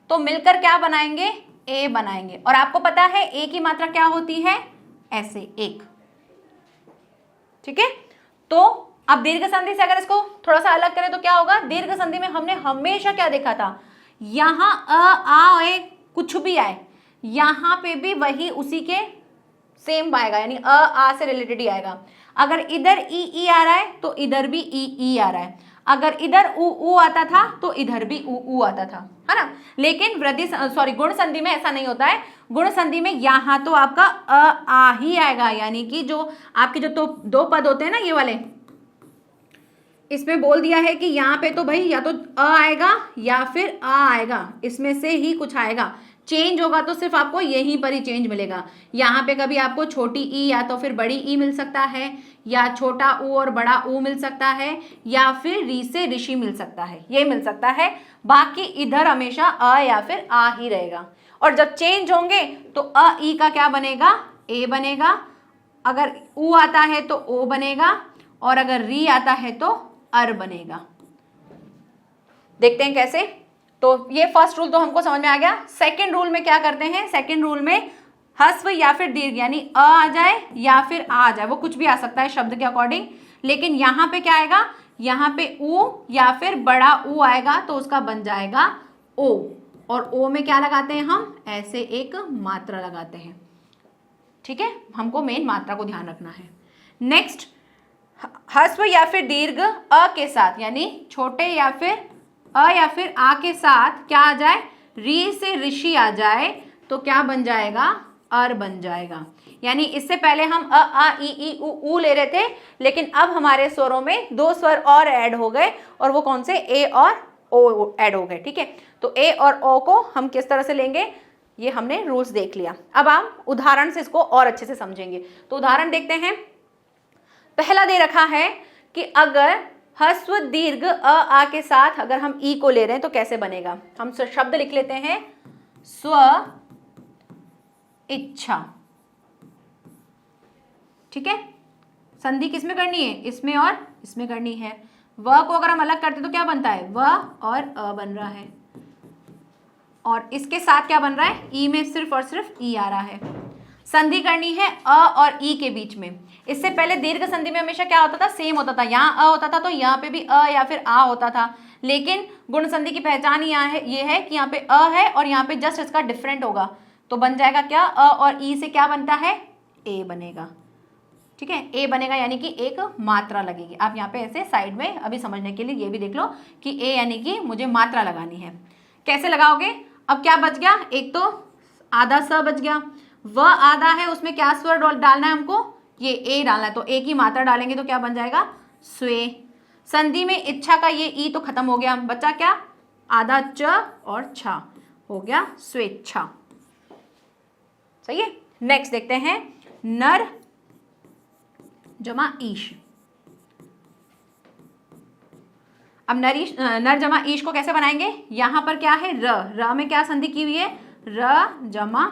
तो मिलकर क्या बनाएंगे, ए बनाएंगे। और आपको पता है ए की मात्रा क्या होती है, ऐसे 1। ठीक है, तो अब दीर्घ संधि से अगर इसको थोड़ा सा अलग करें तो क्या होगा, दीर्घ संधि में हमने हमेशा क्या देखा था, यहां आ ए कुछ भी आए, यहां पे भी वही उसी के सेम आएगा, यानी आ से रिलेटेड ही आएगा। अगर इधर ई आ रहा है तो इधर भी ई आ रहा है, अगर इधर ऊ आता था तो इधर भी ऊ आता था, है ना। लेकिन गुण संधि में ऐसा नहीं होता है। गुण संधि में यहाँ तो आपका आ ही आएगा, यानी कि जो आपके जो तो 2 पद होते हैं ना, ये वाले, इसमें बोल दिया है कि यहाँ पे तो भाई या तो अ आएगा या फिर आ आएगा, इसमें से ही कुछ आएगा। चेंज होगा तो सिर्फ आपको यहीं पर ही चेंज मिलेगा। यहाँ पे कभी आपको छोटी ई या तो फिर बड़ी ई मिल सकता है, या छोटा ऊ और बड़ा ऊ मिल सकता है, या फिर री से ऋषि मिल सकता है, ये मिल सकता है। बाकी इधर हमेशा अ या फिर आ ही रहेगा। और जब चेंज होंगे तो अ ई का क्या बनेगा, ए बनेगा। अगर ऊ आता है तो ओ बनेगा, और अगर री आता है तो अर बनेगा। देखते हैं कैसे। तो ये फर्स्ट रूल तो हमको समझ में आ गया। सेकंड रूल में क्या करते हैं, सेकंड रूल में ह्रस्व या फिर दीर्घ यानी अ आ जाए या फिर आ जाए, वो कुछ भी आ सकता है शब्द के अकॉर्डिंग, लेकिन यहाँ पे क्या आएगा, यहाँ पे ऊ या फिर बड़ा ऊ आएगा तो उसका बन जाएगा ओ। और ओ में क्या लगाते हैं हम, ऐसे एक मात्रा लगाते हैं। ठीक है, हमको मेन मात्रा को ध्यान रखना है। नेक्स्ट, ह्रस्व या फिर दीर्घ अ के साथ, यानी छोटे या फिर अ या फिर आ के साथ क्या आ जाए, री से ऋषि आ जाए तो क्या बन जाएगा, अर बन जाएगा। यानी इससे पहले हम अ आ ई ऊ ले रहे थे, लेकिन अब हमारे स्वरों में 2 स्वर और ऐड हो गए, और वो कौन से, ए और ओ ऐड हो गए। ठीक है, तो ए और ओ को हम किस तरह से लेंगे, ये हमने रूल्स देख लिया। अब हम उदाहरण से इसको और अच्छे से समझेंगे। तो उदाहरण देखते हैं। पहला दे रखा है कि अगर ह्रस्व दीर्घ अ आ के साथ अगर हम ई को ले रहे हैं तो कैसे बनेगा। हम शब्द लिख लेते हैं, स्व इच्छा। ठीक है, संधि किसमें करनी है, इसमें और इसमें करनी है। व को अगर हम अलग करते तो क्या बनता है, व और अ बन रहा है, और इसके साथ क्या बन रहा है, ई में सिर्फ और सिर्फ ई आ रहा है। संधि करनी है अ और ई के बीच में। इससे पहले दीर्घ संधि में हमेशा क्या होता था, सेम होता था, यहाँ अ होता था तो यहाँ पे भी अ या फिर आ होता था। लेकिन गुण संधि की पहचान यहाँ है, ये है कि यहाँ पे अ है और यहाँ पे जस्ट इसका डिफरेंट होगा, तो बन जाएगा क्या, अ और ई से क्या बनता है, ए बनेगा। ठीक है, ए बनेगा, यानी कि एक मात्रा लगेगी। आप यहाँ पे ऐसे साइड में अभी समझने के लिए ये भी देख लो कि ए यानी कि मुझे मात्रा लगानी है। कैसे लगाओगे, अब क्या बच गया, एक तो आधा स बच गया, व आधा है, उसमें क्या स्वर डालना है हमको, ये ए डालना है, तो ए की मात्रा डालेंगे तो क्या बन जाएगा, स्वे। संधि में इच्छा का ये ई तो खत्म हो गया, बचा क्या, आधा च और छ, हो गया स्वेच्छा। सही है। नेक्स्ट देखते हैं, नर जमा ईश। अब नर जमा ईश को कैसे बनाएंगे, यहां पर क्या है, र में क्या संधि की हुई है, र जमा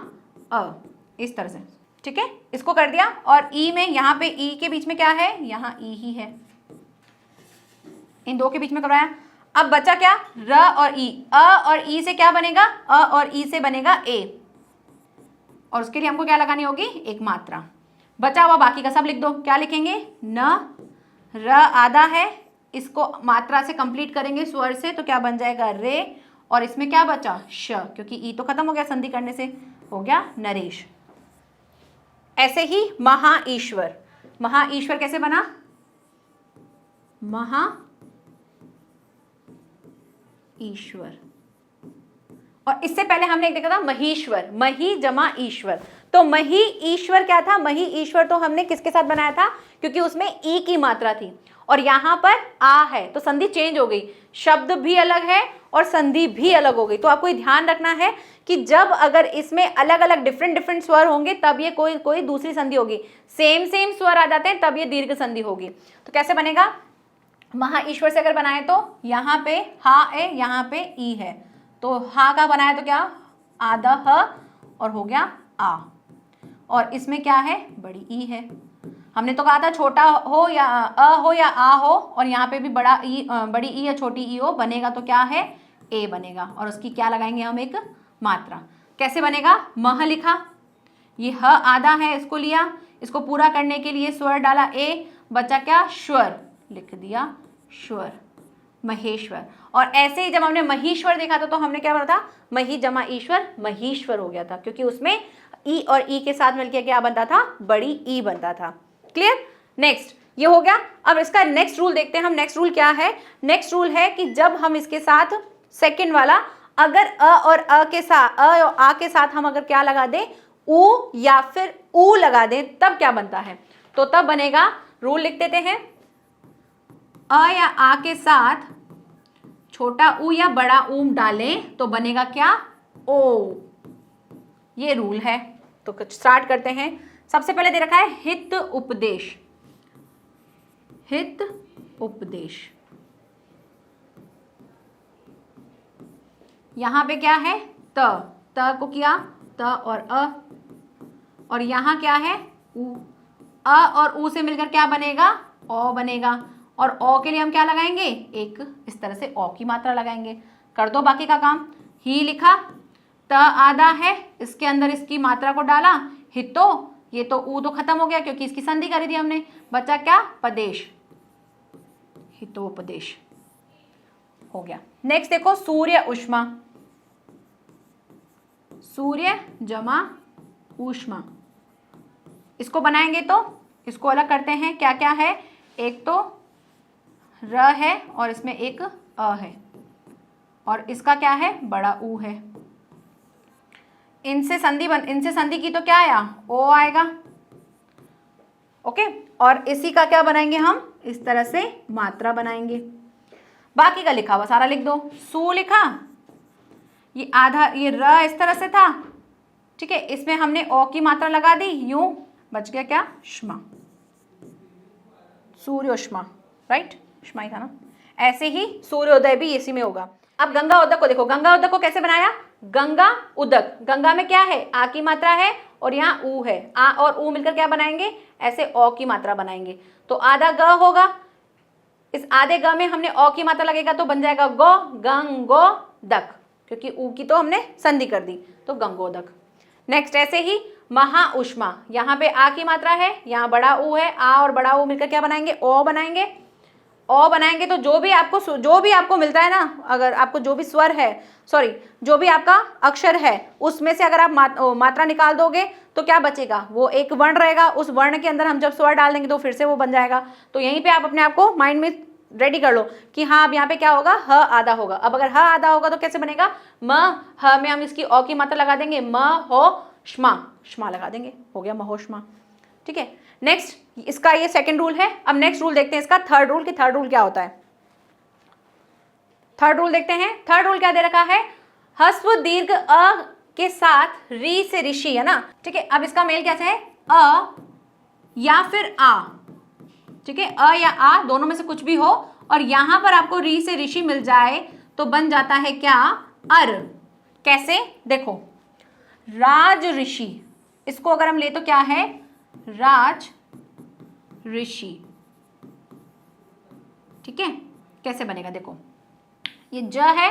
अ, इस तरह से। ठीक है, इसको कर दिया। और ई में, यहाँ पे ई के बीच में क्या है, यहाँ ई ही है, इन दो के बीच में करवाया। अब बचा क्या, र और ई, अ और ई से क्या बनेगा, अ और ई से बनेगा ए, और उसके लिए हमको क्या लगानी होगी, एक मात्रा। बचा हुआ बाकी का सब लिख दो। क्या लिखेंगे, न, र आधा है, इसको मात्रा से कंप्लीट करेंगे स्वर से, तो क्या बन जाएगा, रे, और इसमें क्या बचा, श, क्योंकि ई तो खत्म हो गया संधि करने से, हो गया नरेश। ऐसे ही महा ईश्वर, महा ईश्वर कैसे बना, महा ईश्वर। और इससे पहले हमने एक देखा था महीश्वर, मही जमा ईश्वर, तो मही ईश्वर क्या था, मही ईश्वर तो हमने किसके साथ बनाया था, क्योंकि उसमें ई की मात्रा थी और यहाँ पर आ है, तो संधि चेंज हो गई, शब्द भी अलग है और संधि भी अलग हो गई। तो आपको ध्यान रखना है कि जब अगर इसमें अलग अलग डिफरेंट स्वर होंगे तब ये कोई दूसरी संधि होगी, सेम स्वर आ जाते हैं तब ये दीर्घ संधि होगी। तो कैसे बनेगा, महा ईश्वर से अगर बनाए तो यहाँ पे हा है, यहाँ पे ई है, तो हा का बनाया तो क्या आधा ह और हो गया आ, और इसमें क्या है बड़ी ई है। हमने तो कहा था छोटा हो या आ हो, और यहाँ पे भी बड़ी ई या छोटी ई हो, बनेगा तो क्या है ए बनेगा, और उसकी क्या लगाएंगे हम एक मात्रा। कैसे बनेगा, मह लिखा, ये ह आधा है, इसको लिया, इसको पूरा करने के लिए स्वर डाला ए, बचा क्या स्वर, लिख दिया स्वर, महेश्वर। और ऐसे ही जब हमने महीश्वर देखा था तो हमने क्या बोला था, मही जमा ईश्वर, महीश्वर हो गया था, क्योंकि उसमें ई और ई के साथ मिलकर क्या बनता था, बड़ी ई बनता था। क्लियर। नेक्स्ट ये हो गया। अब इसका नेक्स्ट रूल देखते हैं हम। नेक्स्ट रूल क्या है, नेक्स्ट रूल है कि जब हम इसके साथ सेकंड वाला अगर अ और आ के साथ हम अगर क्या लगा दें, ऊ या फिर ऊ लगा दें, तब क्या बनता है। तो तब बनेगा, रूल लिख देते हैं, अ या आ के साथ छोटा ऊ या बड़ा ऊ डालें तो बनेगा क्या ओ, ये रूल है। तो स्टार्ट करते हैं। सबसे पहले दे रखा है हित उपदेश, हित उपदेश, यहां पे क्या है त को किया त और अ, और यहां क्या है ऊ, अ और ऊ से मिलकर क्या बनेगा ओ बनेगा, और ओ के लिए हम क्या लगाएंगे, एक इस तरह से ओ की मात्रा लगाएंगे। कर दो बाकी का काम। ही लिखा, त आधा है, इसके अंदर इसकी मात्रा को डाला, हितो, ये तो ऊ तो खत्म हो गया क्योंकि इसकी संधि करी थी हमने, बचा क्या पदेश, हितोपदेश हो गया। नेक्स्ट देखो सूर्य उष्मा, सूर्य जमा ऊष्मा, इसको बनाएंगे तो इसको अलग करते हैं। क्या क्या है, एक तो र है और इसमें एक अ है, और इसका क्या है बड़ा ऊ है। इनसे संधि की तो क्या आया ओ आएगा। ओके, और इसी का क्या बनाएंगे हम, इस तरह से मात्रा बनाएंगे। बाकी का लिखा हुआ सारा लिख दो। सू लिखा, ये आधा, ये र इस तरह से था, ठीक है, इसमें हमने ओ की मात्रा लगा दी, यूं बच गया क्या श्मा, सूर्योष्मा, राइट, श्मा ही था ना। ऐसे ही सूर्योदय भी इसी में होगा। अब गंगा उदक को देखो, गंगा उदक को कैसे बनाया, गंगा उदक, गंगा में क्या है आ की मात्रा है और यहाँ ऊ है, आ और ऊ मिलकर क्या बनाएंगे, ऐसे ओ की मात्रा बनाएंगे। तो आधा ग होगा, इस आधे ग में हमने ओ की मात्रा लगेगा तो बन जाएगा गो, गंगो दक, क्योंकि ऊ की तो हमने संधि कर दी, तो गंगोदक। नेक्स्ट ऐसे ही महा उष्मा, यहाँ पे आ की मात्रा है, यहाँ बड़ा ऊ है, आ और बड़ा ऊ मिलकर क्या बनाएंगे ओ बनाएंगे। ओ बनाएंगे तो जो भी आपको मिलता है ना, अगर आपको जो भी स्वर है, सॉरी जो भी आपका अक्षर है उसमें से अगर आप मात्रा निकाल दोगे तो क्या बचेगा, वो एक वर्ण रहेगा, उस वर्ण के अंदर हम जब स्वर डाल देंगे तो फिर से वो बन जाएगा। तो यहीं पे आप अपने आप को माइंड में रेडी कर लो कि हाँ अब यहाँ पे क्या होगा, ह आधा होगा। अब अगर ह आधा होगा तो कैसे बनेगा, म ह में हम इसकी ओ की मात्रा लगा देंगे, म हो श्मा, श्मा लगा देंगे, हो गया महोष्मा। ठीक है, नेक्स्ट इसका ये सेकंड रूल है। अब नेक्स्ट रूल देखते हैं इसका थर्ड रूल, कि थर्ड रूल क्या होता है। थर्ड रूल देखते हैं। थर्ड रूल क्या दे रखा है, ह्स्व दीर्घ अ के साथ री से ऋषि, है ना। ठीक है, अब इसका मेल कैसे है, अ या फिर आ, ठीक है, अ या आ दोनों में से कुछ भी हो, और यहां पर आपको री से ऋषि मिल जाए तो बन जाता है क्या अर। कैसे देखो, राज ऋषि, इसको अगर हम ले तो क्या है राज ऋषि। ठीक है, कैसे बनेगा देखो, ये ज है,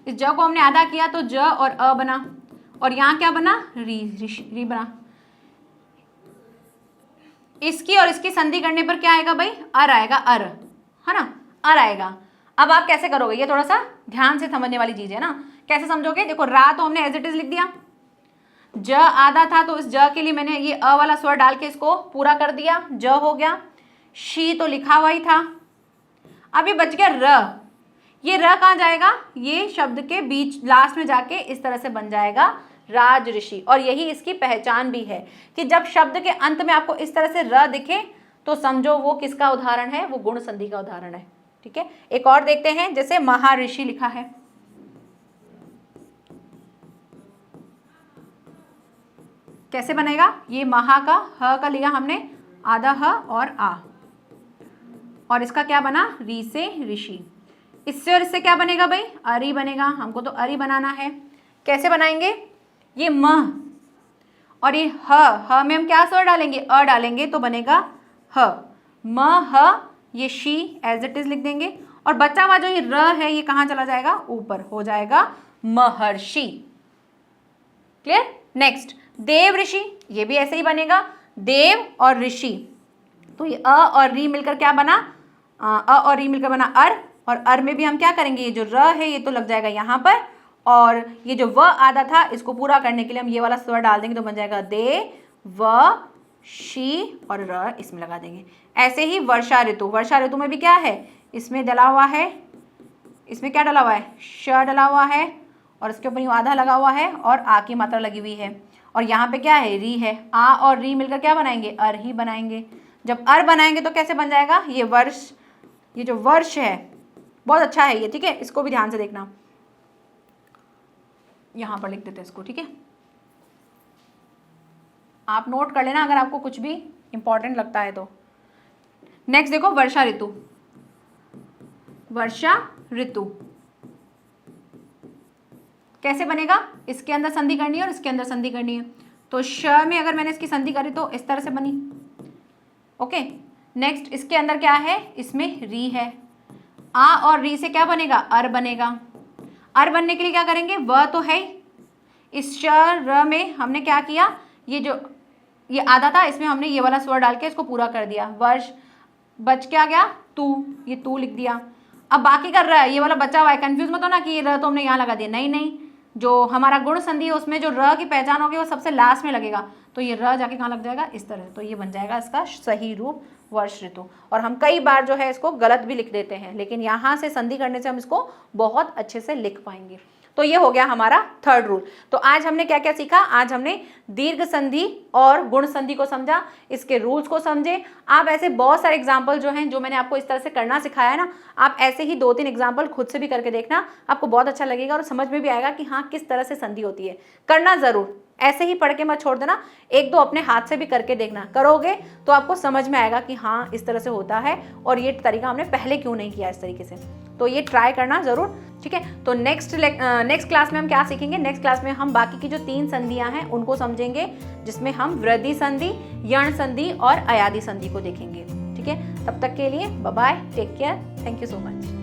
इस ज को हमने आधा किया तो ज और अ बना, और यहां क्या बना री, ऋषि री बना। इसकी और इसकी संधि करने पर क्या आएगा भाई, अर आएगा, अर, है ना, अर आएगा। अब आप कैसे करोगे, ये थोड़ा सा ध्यान से समझने वाली चीज है ना। कैसे समझोगे, देखो रा तो हमने एज इट इज लिख दिया, ज आधा था तो इस ज के लिए मैंने ये अ वाला स्वर डाल के इसको पूरा कर दिया, ज हो गया। शी तो लिखा हुआ ही था, अभी बच गया र। ये र कहाँ जाएगा, ये शब्द के बीच लास्ट में जाके इस तरह से बन जाएगा राज ऋषि। और यही इसकी पहचान भी है कि जब शब्द के अंत में आपको इस तरह से र दिखे तो समझो वो किसका उदाहरण है, वो गुण संधि का उदाहरण है। ठीक है, एक और देखते हैं, जैसे महर्षि लिखा है, कैसे बनेगा? ये महा का ह का लिया हमने आधा ह और आ, और इसका क्या बना? री से ऋषि। इससे और इससे क्या बनेगा भाई? अरि बनेगा। हमको तो अरि बनाना है। कैसे बनाएंगे? ये म और ये ह में हम क्या स्वर डालेंगे? अ डालेंगे तो बनेगा ह। म ह, ये शी एज इट इज लिख देंगे, और बचा हुआ जो ये र है ये कहाँ चला जाएगा? ऊपर, हो जाएगा महर्षि। क्लियर? नेक्स्ट देव ऋषि, ये भी ऐसे ही बनेगा, देव और ऋषि। तो ये अ और री मिलकर क्या बना? अ और री मिलकर बना अर, और अर में भी हम क्या करेंगे? ये जो र है ये तो लग जाएगा यहाँ पर, और ये जो व आधा था इसको पूरा करने के लिए हम ये वाला स्वर डाल देंगे तो बन जाएगा दे व शी, और र इसमें लगा देंगे। ऐसे ही वर्षा ऋतु, वर्षा ऋतु में भी क्या है? इसमें डला हुआ है, इसमें क्या डला हुआ है? श डला हुआ है, और इसके ऊपर यूँ आधा लगा हुआ है और आ की मात्रा लगी हुई है, और यहाँ पे क्या है? री है। आ और री मिलकर क्या बनाएंगे? अर ही बनाएंगे। जब अर बनाएंगे तो कैसे बन जाएगा? ये वर्ष, ये जो वर्ष है बहुत अच्छा है ये, ठीक है, इसको भी ध्यान से देखना। यहाँ पर लिख देते हैं इसको, ठीक है, आप नोट कर लेना अगर आपको कुछ भी इंपॉर्टेंट लगता है तो। नेक्स्ट देखो वर्षा ऋतु, वर्षा ऋतु कैसे बनेगा? इसके अंदर संधि करनी है और इसके अंदर संधि करनी है, तो श में अगर मैंने इसकी संधि करी तो इस तरह से बनी। ओके, नेक्स्ट इसके अंदर क्या है? इसमें री है। आ और री से क्या बनेगा? अर बनेगा। अर बनने के लिए क्या करेंगे? व तो है, इस श र में हमने क्या किया? ये जो ये आधा था इसमें हमने ये वाला स्वर डाल के इसको पूरा कर दिया। वर्ष, बच क्या गया? तू, ये तू लिख दिया। अब बाकी का र, ये वाला बचा हुआ है, कंफ्यूज मत होना कि ये र तो हमने यहाँ लगा दिया, नहीं नहीं, जो हमारा गुण संधि है उसमें जो र की पहचान होगी वो सबसे लास्ट में लगेगा, तो ये र जाके कहाँ लग जाएगा? इस तरह, तो ये बन जाएगा इसका सही रूप वर्ष ऋतु। और हम कई बार जो है इसको गलत भी लिख देते हैं, लेकिन यहाँ से संधि करने से हम इसको बहुत अच्छे से लिख पाएंगे। तो ये हो गया हमारा थर्ड रूल। तो आज हमने क्या क्या सीखा? आज हमने दीर्घ संधि और गुण संधि को समझा, इसके रूल्स को समझे। आप ऐसे बहुत सारे एग्जाम्पल जो हैं, जो मैंने आपको इस तरह से करना सिखाया है ना, आप ऐसे ही 2-3 एग्जाम्पल खुद से भी करके देखना, आपको बहुत अच्छा लगेगा और समझ में भी आएगा कि हाँ किस तरह से संधि होती है। करना जरूर, ऐसे ही पढ़ के मत छोड़ देना, 1-2 अपने हाथ से भी करके देखना। करोगे तो आपको समझ में आएगा कि हाँ इस तरह से होता है और ये तरीका हमने पहले क्यों नहीं किया इस तरीके से। तो ये ट्राई करना जरूर, ठीक है। तो नेक्स्ट क्लास में हम क्या सीखेंगे? नेक्स्ट क्लास में हम बाकी की जो 3 संधियां हैं उनको समझेंगे, जिसमें हम वृद्धि संधि, यण संधि और अयादि संधि को देखेंगे, ठीक है। तब तक के लिए bye bye, take care, thank you so much.